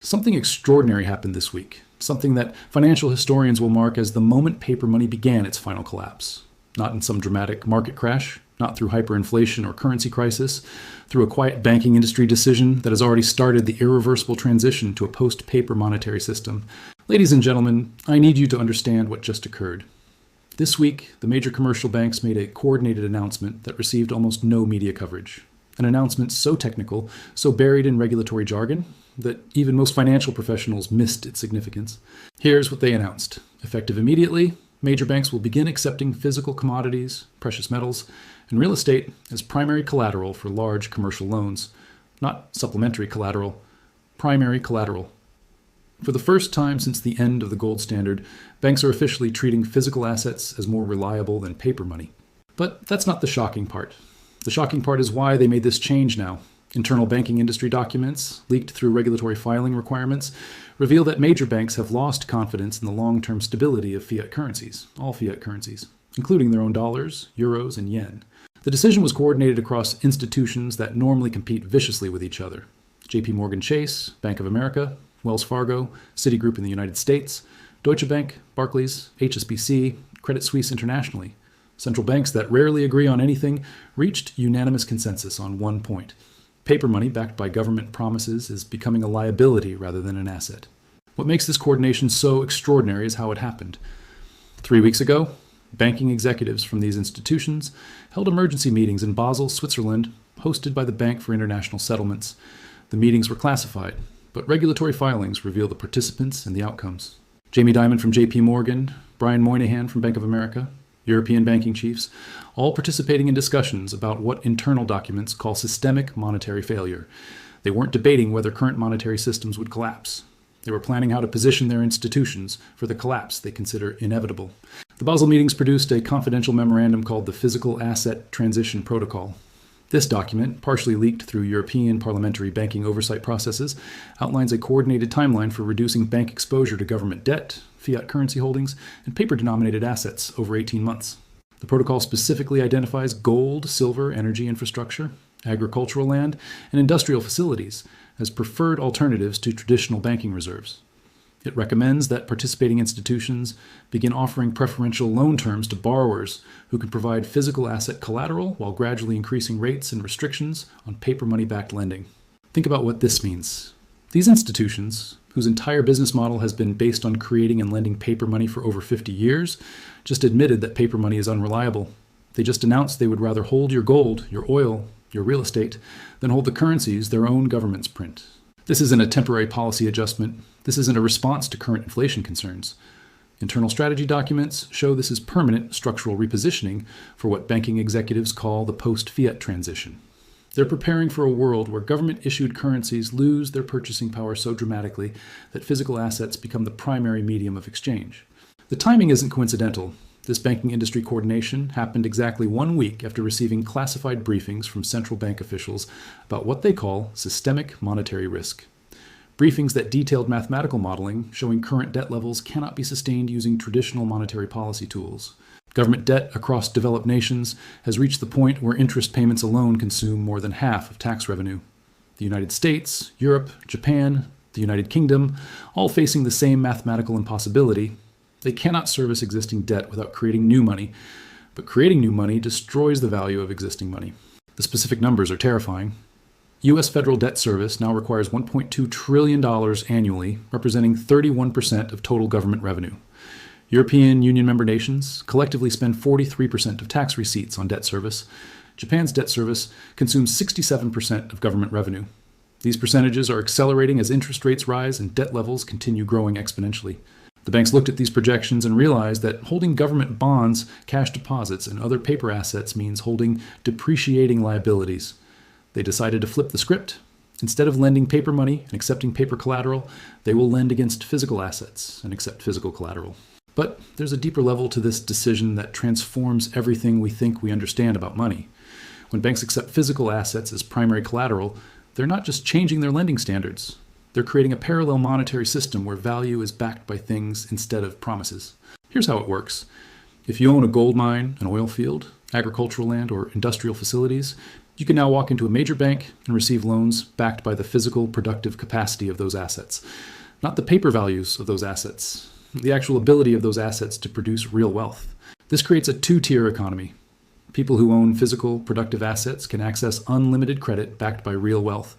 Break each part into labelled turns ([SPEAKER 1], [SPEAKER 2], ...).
[SPEAKER 1] Something extraordinary happened this week, something that financial historians will mark as the moment paper money began its final collapse. Not in some dramatic market crash, not through hyperinflation or currency crisis, through a quiet banking industry decision that has already started the irreversible transition to a post-paper monetary system. Ladies and gentlemen, I need you to understand what just occurred. This week, the major commercial banks made a coordinated announcement that received almost no media coverage. An announcement so technical, so buried in regulatory jargon, that even most financial professionals missed its significance. Here's what they announced. Effective immediately, major banks will begin accepting physical commodities, precious metals, and real estate as primary collateral for large commercial loans. Not supplementary collateral, primary collateral. For the first time since the end of the gold standard, banks are officially treating physical assets as more reliable than paper money. But that's not the shocking part. The shocking part is why they made this change now. Internal banking industry documents, leaked through regulatory filing requirements, reveal that major banks have lost confidence in the long-term stability of fiat currencies, all fiat currencies, including their own dollars, euros, and yen. The decision was coordinated across institutions that normally compete viciously with each other. JP Chase, Bank of America, Wells Fargo, Citigroup in the United States, Deutsche Bank, Barclays, HSBC, Credit Suisse internationally. Central banks that rarely agree on anything reached unanimous consensus on one point. Paper money backed by government promises is becoming a liability rather than an asset. What makes this coordination so extraordinary is how it happened. 3 weeks ago, banking executives from these institutions held emergency meetings in Basel, Switzerland, hosted by the Bank for International Settlements. The meetings were classified, but regulatory filings reveal the participants and the outcomes. Jamie Dimon from JP Morgan, Brian Moynihan from Bank of America, European banking chiefs, all participating in discussions about what internal documents call systemic monetary failure. They weren't debating whether current monetary systems would collapse. They were planning how to position their institutions for the collapse they consider inevitable. The Basel meetings produced a confidential memorandum called the Physical Asset Transition Protocol. This document, partially leaked through European parliamentary banking oversight processes, outlines a coordinated timeline for reducing bank exposure to government debt, fiat currency holdings, and paper-denominated assets over 18 months. The protocol specifically identifies gold, silver, energy infrastructure, agricultural land, and industrial facilities as preferred alternatives to traditional banking reserves. It recommends that participating institutions begin offering preferential loan terms to borrowers who can provide physical asset collateral while gradually increasing rates and restrictions on paper money-backed lending. Think about what this means. These institutions, whose entire business model has been based on creating and lending paper money for over 50 years, just admitted that paper money is unreliable. They just announced they would rather hold your gold, your oil, your real estate, than hold the currencies their own governments print. This isn't a temporary policy adjustment. This isn't a response to current inflation concerns. Internal strategy documents show this is permanent structural repositioning for what banking executives call the post-fiat transition. They're preparing for a world where government-issued currencies lose their purchasing power so dramatically that physical assets become the primary medium of exchange. The timing isn't coincidental. This banking industry coordination happened exactly 1 week after receiving classified briefings from central bank officials about what they call systemic monetary risk. Briefings that detailed mathematical modeling showing current debt levels cannot be sustained using traditional monetary policy tools. Government debt across developed nations has reached the point where interest payments alone consume more than half of tax revenue. The United States, Europe, Japan, the United Kingdom, all facing the same mathematical impossibility. They cannot service existing debt without creating new money, but creating new money destroys the value of existing money. The specific numbers are terrifying. U.S. federal debt service now requires $1.2 trillion annually, representing 31% of total government revenue. European Union member nations collectively spend 43% of tax receipts on debt service. Japan's debt service consumes 67% of government revenue. These percentages are accelerating as interest rates rise and debt levels continue growing exponentially. The banks looked at these projections and realized that holding government bonds, cash deposits, and other paper assets means holding depreciating liabilities. They decided to flip the script. Instead of lending paper money and accepting paper collateral, they will lend against physical assets and accept physical collateral. But there's a deeper level to this decision that transforms everything we think we understand about money. When banks accept physical assets as primary collateral, they're not just changing their lending standards. They're creating a parallel monetary system where value is backed by things instead of promises. Here's how it works. If you own a gold mine, an oil field, agricultural land, or industrial facilities, You can now walk into a major bank and receive loans backed by the physical productive capacity of those assets, not the paper values of those assets, the actual ability of those assets to produce real wealth. This creates a two-tier economy. People who own physical productive assets can access unlimited credit backed by real wealth.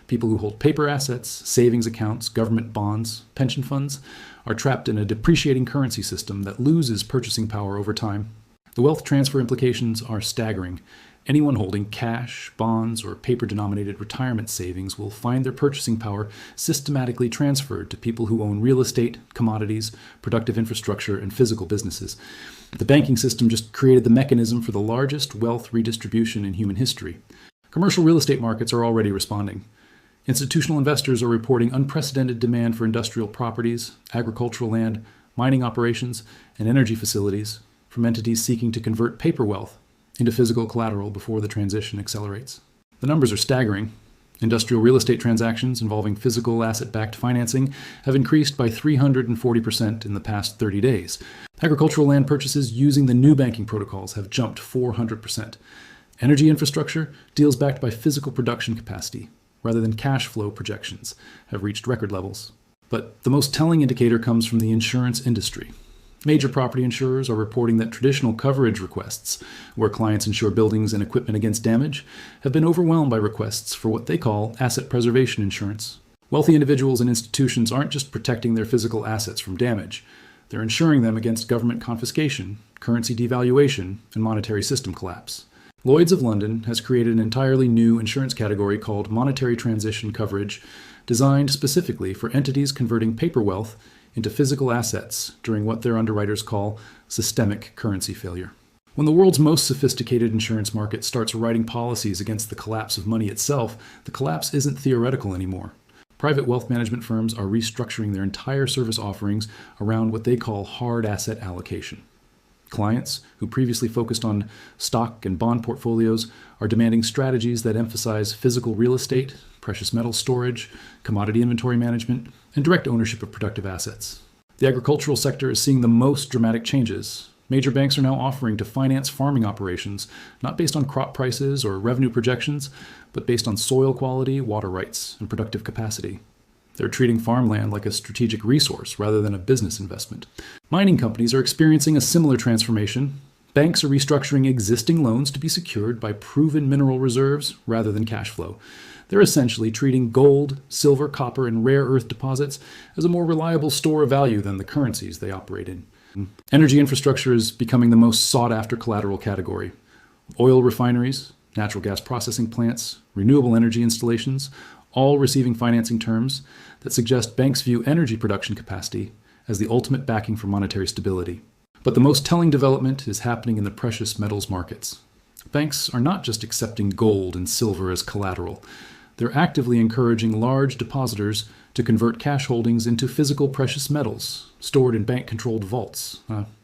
[SPEAKER 1] People who hold paper assets, savings accounts, government bonds, pension funds are trapped in a depreciating currency system that loses purchasing power over time. The wealth transfer implications are staggering. Anyone holding cash, bonds, or paper-denominated retirement savings will find their purchasing power systematically transferred to people who own real estate, commodities, productive infrastructure, and physical businesses. The banking system just created the mechanism for the largest wealth redistribution in human history. Commercial real estate markets are already responding. Institutional investors are reporting unprecedented demand for industrial properties, agricultural land, mining operations, and energy facilities from entities seeking to convert paper wealth into physical collateral before the transition accelerates. The numbers are staggering. Industrial real estate transactions involving physical asset-backed financing have increased by 340% in the past 30 days. Agricultural land purchases using the new banking protocols have jumped 400%. Energy infrastructure, deals backed by physical production capacity, rather than cash flow projections, have reached record levels. But the most telling indicator comes from the insurance industry. Major property insurers are reporting that traditional coverage requests, where clients insure buildings and equipment against damage, have been overwhelmed by requests for what they call asset preservation insurance. Wealthy individuals and institutions aren't just protecting their physical assets from damage, they're insuring them against government confiscation, currency devaluation, and monetary system collapse. Lloyd's of London has created an entirely new insurance category called monetary transition coverage, designed specifically for entities converting paper wealth into physical assets during what their underwriters call systemic currency failure. When the world's most sophisticated insurance market starts writing policies against the collapse of money itself, the collapse isn't theoretical anymore. Private wealth management firms are restructuring their entire service offerings around what they call hard asset allocation. Clients who previously focused on stock and bond portfolios are demanding strategies that emphasize physical real estate, precious metal storage, commodity inventory management, and direct ownership of productive assets. The agricultural sector is seeing the most dramatic changes. Major banks are now offering to finance farming operations, not based on crop prices or revenue projections, but based on soil quality, water rights, and productive capacity. They're treating farmland like a strategic resource rather than a business investment. Mining companies are experiencing a similar transformation. Banks are restructuring existing loans to be secured by proven mineral reserves rather than cash flow. They're essentially treating gold, silver, copper, and rare earth deposits as a more reliable store of value than the currencies they operate in. Energy infrastructure is becoming the most sought-after collateral category. Oil refineries, natural gas processing plants, renewable energy installations, all receiving financing terms that suggest banks view energy production capacity as the ultimate backing for monetary stability. But the most telling development is happening in the precious metals markets. Banks are not just accepting gold and silver as collateral. They're actively encouraging large depositors to convert cash holdings into physical precious metals stored in bank-controlled vaults.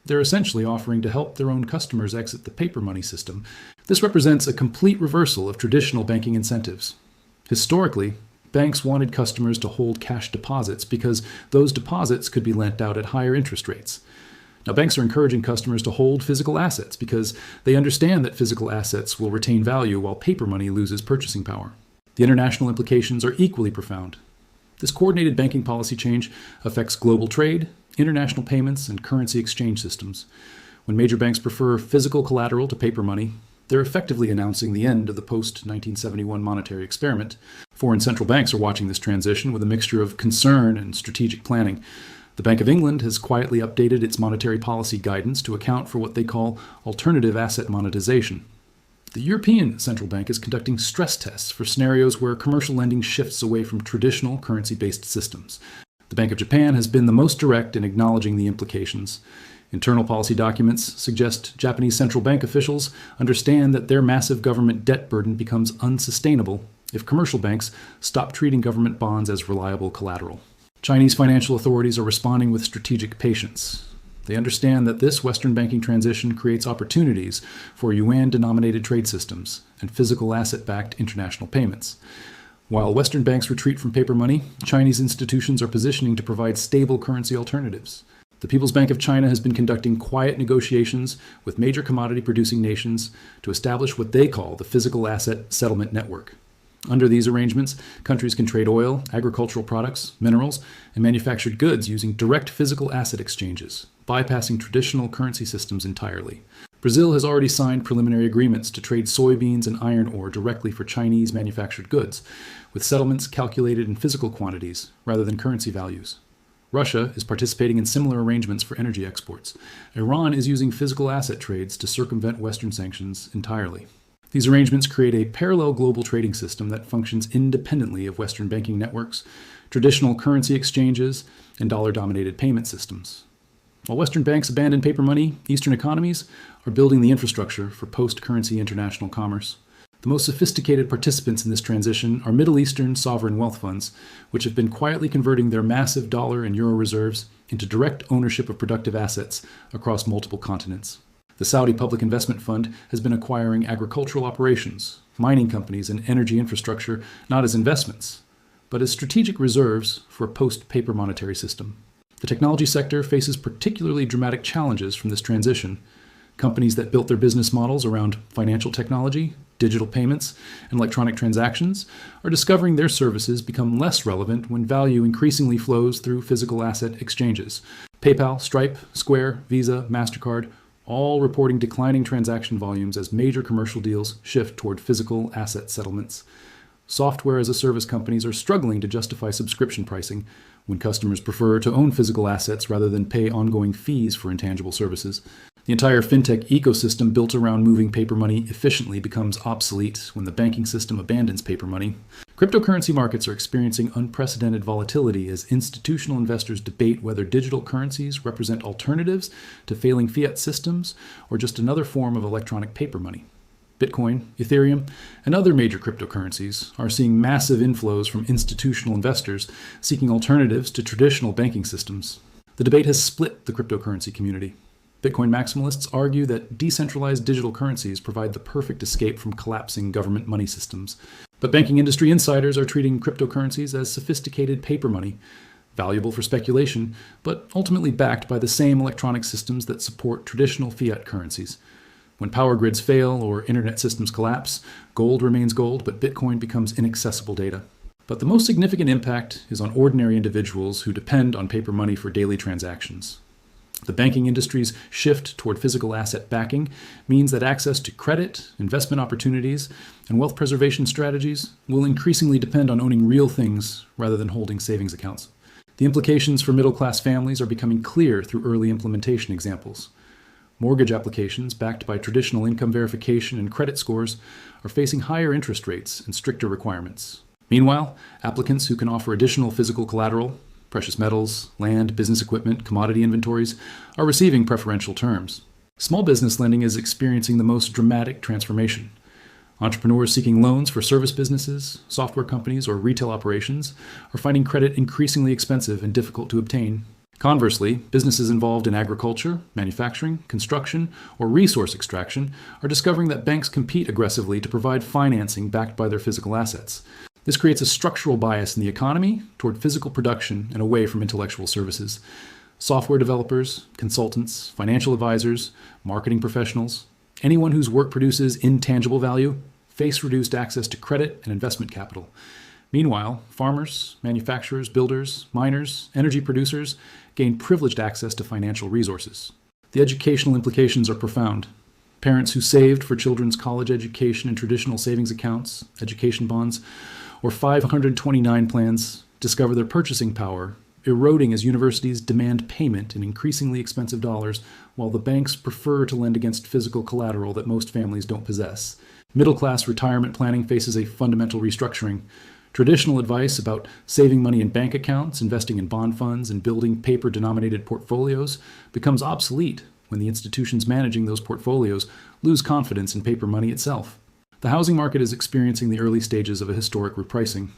[SPEAKER 1] They're essentially offering to help their own customers exit the paper money system. This represents a complete reversal of traditional banking incentives. Historically, banks wanted customers to hold cash deposits because those deposits could be lent out at higher interest rates. Now, banks are encouraging customers to hold physical assets because they understand that physical assets will retain value while paper money loses purchasing power. The international implications are equally profound. This coordinated banking policy change affects global trade, international payments, and currency exchange systems. When major banks prefer physical collateral to paper money, they're effectively announcing the end of the post-1971 monetary experiment. Foreign central banks are watching this transition with a mixture of concern and strategic planning. The Bank of England has quietly updated its monetary policy guidance to account for what they call alternative asset monetization. The European Central Bank is conducting stress tests for scenarios where commercial lending shifts away from traditional currency-based systems. The Bank of Japan has been the most direct in acknowledging the implications. Internal policy documents suggest Japanese central bank officials understand that their massive government debt burden becomes unsustainable if commercial banks stop treating government bonds as reliable collateral. Chinese financial authorities are responding with strategic patience. They understand that this Western banking transition creates opportunities for yuan-denominated trade systems and physical asset-backed international payments. While Western banks retreat from paper money, Chinese institutions are positioning to provide stable currency alternatives. The People's Bank of China has been conducting quiet negotiations with major commodity-producing nations to establish what they call the Physical Asset Settlement Network. Under these arrangements, countries can trade oil, agricultural products, minerals, and manufactured goods using direct physical asset exchanges, bypassing traditional currency systems entirely. Brazil has already signed preliminary agreements to trade soybeans and iron ore directly for Chinese manufactured goods, with settlements calculated in physical quantities rather than currency values. Russia is participating in similar arrangements for energy exports. Iran is using physical asset trades to circumvent Western sanctions entirely. These arrangements create a parallel global trading system that functions independently of Western banking networks, traditional currency exchanges, and dollar-dominated payment systems. While Western banks abandon paper money, Eastern economies are building the infrastructure for post-currency international commerce. The most sophisticated participants in this transition are Middle Eastern sovereign wealth funds, which have been quietly converting their massive dollar and euro reserves into direct ownership of productive assets across multiple continents. The Saudi Public Investment Fund has been acquiring agricultural operations, mining companies, and energy infrastructure not as investments, but as strategic reserves for a post-paper monetary system. The technology sector faces particularly dramatic challenges from this transition. Companies that built their business models around financial technology, digital payments, and electronic transactions are discovering their services become less relevant when value increasingly flows through physical asset exchanges. PayPal, Stripe, Square, Visa, MasterCard, all reporting declining transaction volumes as major commercial deals shift toward physical asset settlements. Software as a service companies are struggling to justify subscription pricing when customers prefer to own physical assets rather than pay ongoing fees for intangible services. The entire fintech ecosystem built around moving paper money efficiently becomes obsolete when the banking system abandons paper money. Cryptocurrency markets are experiencing unprecedented volatility as institutional investors debate whether digital currencies represent alternatives to failing fiat systems or just another form of electronic paper money. Bitcoin, Ethereum, and other major cryptocurrencies are seeing massive inflows from institutional investors seeking alternatives to traditional banking systems. The debate has split the cryptocurrency community. Bitcoin maximalists argue that decentralized digital currencies provide the perfect escape from collapsing government money systems. But banking industry insiders are treating cryptocurrencies as sophisticated paper money, valuable for speculation, but ultimately backed by the same electronic systems that support traditional fiat currencies. When power grids fail or internet systems collapse, gold remains gold, but Bitcoin becomes inaccessible data. But the most significant impact is on ordinary individuals who depend on paper money for daily transactions. The banking industry's shift toward physical asset backing means that access to credit, investment opportunities, and wealth preservation strategies will increasingly depend on owning real things rather than holding savings accounts. The implications for middle-class families are becoming clear through early implementation examples. Mortgage applications backed by traditional income verification and credit scores are facing higher interest rates and stricter requirements. Meanwhile, applicants who can offer additional physical collateral, precious metals, land, business equipment, commodity inventories, are receiving preferential terms. Small business lending is experiencing the most dramatic transformation. Entrepreneurs seeking loans for service businesses, software companies, or retail operations are finding credit increasingly expensive and difficult to obtain. Conversely, businesses involved in agriculture, manufacturing, construction, or resource extraction are discovering that banks compete aggressively to provide financing backed by their physical assets. This creates a structural bias in the economy toward physical production and away from intellectual services. Software developers, consultants, financial advisors, marketing professionals, anyone whose work produces intangible value face reduced access to credit and investment capital. Meanwhile, farmers, manufacturers, builders, miners, energy producers gain privileged access to financial resources. The educational implications are profound. Parents who saved for children's college education in traditional savings accounts, education bonds, or 529 plans discover their purchasing power eroding as universities demand payment in increasingly expensive dollars, while the banks prefer to lend against physical collateral that most families don't possess. Middle-class retirement planning faces a fundamental restructuring. Traditional advice about saving money in bank accounts, investing in bond funds, and building paper-denominated portfolios becomes obsolete when the institutions managing those portfolios lose confidence in paper money itself. The housing market is experiencing the early stages of a historic repricing.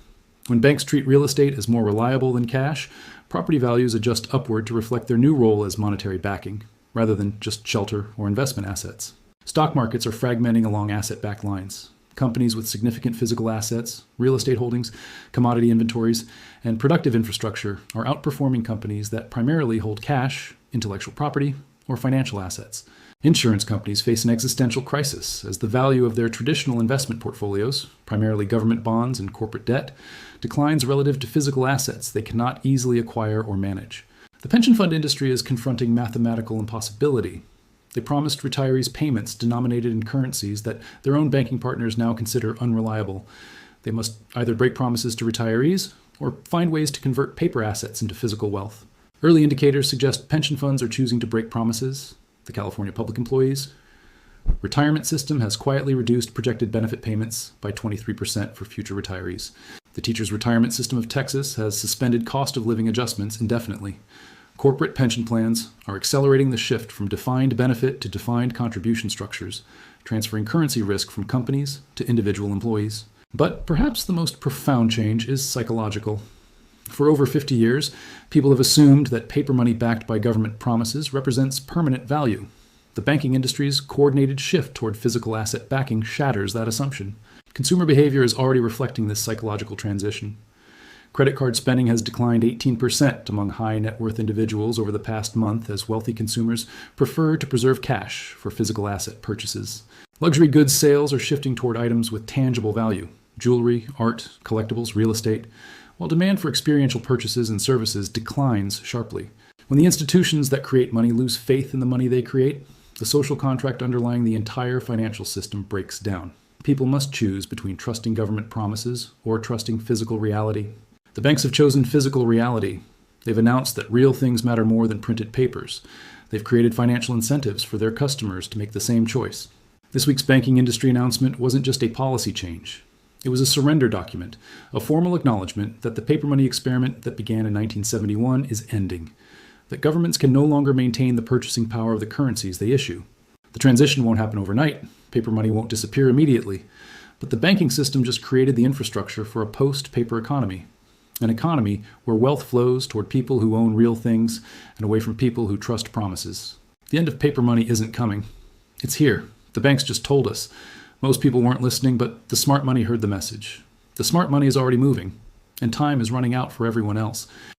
[SPEAKER 1] When banks treat real estate as more reliable than cash, property values adjust upward to reflect their new role as monetary backing, rather than just shelter or investment assets. Stock markets are fragmenting along asset-backed lines. Companies with significant physical assets, real estate holdings, commodity inventories, and productive infrastructure are outperforming companies that primarily hold cash, intellectual property, or financial assets. Insurance companies face an existential crisis as the value of their traditional investment portfolios, primarily government bonds and corporate debt, declines relative to physical assets they cannot easily acquire or manage. The pension fund industry is confronting mathematical impossibility. They promised retirees payments denominated in currencies that their own banking partners now consider unreliable. They must either break promises to retirees or find ways to convert paper assets into physical wealth. Early indicators suggest pension funds are choosing to break promises. The California Public Employees Retirement System has quietly reduced projected benefit payments by 23% for future retirees. The Teachers Retirement System of Texas has suspended cost of living adjustments indefinitely. Corporate pension plans are accelerating the shift from defined benefit to defined contribution structures, transferring currency risk from companies to individual employees. But perhaps the most profound change is psychological. For over 50 years, people have assumed that paper money backed by government promises represents permanent value. The banking industry's coordinated shift toward physical asset backing shatters that assumption. Consumer behavior is already reflecting this psychological transition. Credit card spending has declined 18% among high net worth individuals over the past month as wealthy consumers prefer to preserve cash for physical asset purchases. Luxury goods sales are shifting toward items with tangible value: jewelry, art, collectibles, real estate, while demand for experiential purchases and services declines sharply. When the institutions that create money lose faith in the money they create, the social contract underlying the entire financial system breaks down. People must choose between trusting government promises or trusting physical reality. The banks have chosen physical reality. They've announced that real things matter more than printed papers. They've created financial incentives for their customers to make the same choice. This week's banking industry announcement wasn't just a policy change. It was a surrender document, a formal acknowledgement that the paper money experiment that began in 1971 is ending, that governments can no longer maintain the purchasing power of the currencies they issue. The transition won't happen overnight. Paper money won't disappear immediately. But the banking system just created the infrastructure for a post-paper economy, an economy where wealth flows toward people who own real things and away from people who trust promises. The end of paper money isn't coming. It's here. The banks just told us. Most people weren't listening, but the smart money heard the message. The smart money is already moving, and time is running out for everyone else.